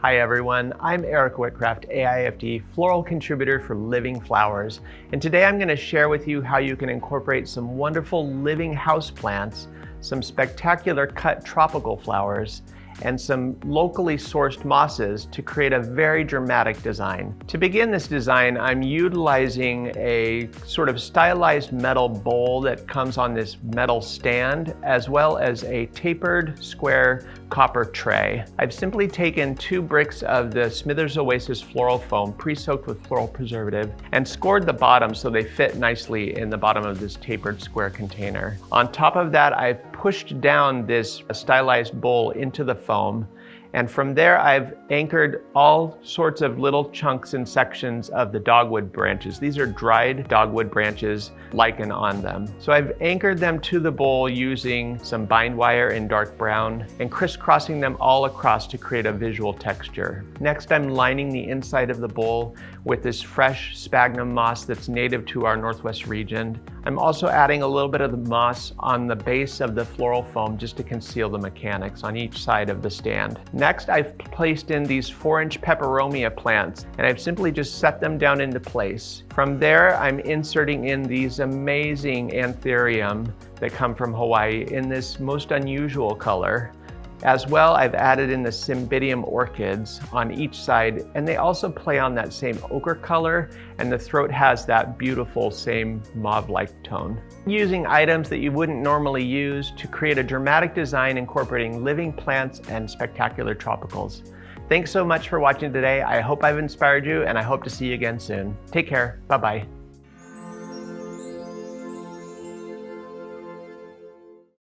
Hi everyone, I'm Erik Whitcraft, AIFD, floral contributor for Living Flowers. And today I'm going to share with you how you can incorporate some wonderful living houseplants, some spectacular cut tropical flowers, and some locally sourced mosses to create a very dramatic design. To begin this design, I'm utilizing a sort of stylized metal bowl that comes on this metal stand, as well as a tapered square copper tray. I've simply taken 2 bricks of the Smithers Oasis floral foam pre-soaked with floral preservative and scored the bottom so they fit nicely in the bottom of this tapered square container. On top of that, I've pushed down this stylized bowl into the foam, and from there I've anchored all sorts of little chunks and sections of the dogwood branches. These are dried dogwood branches, lichen on them. So I've anchored them to the bowl using some bind wire in dark brown and crisscrossing them all across to create a visual texture. Next, I'm lining the inside of the bowl with this fresh sphagnum moss that's native to our Northwest region. I'm also adding a little bit of the moss on the base of the floral foam just to conceal the mechanics on each side of the stand. Next, I've placed in these 4-inch peperomia plants, and I've simply just set them down into place. From there, I'm inserting in these amazing anthurium that come from Hawaii in this most unusual color. As well, I've added in the cymbidium orchids on each side, and they also play on that same ochre color, and the throat has that beautiful same mauve-like tone. Using items that you wouldn't normally use to create a dramatic design incorporating living plants and spectacular tropicals. Thanks so much for watching today. I hope I've inspired you, and I hope to see you again soon. Take care. Bye-bye.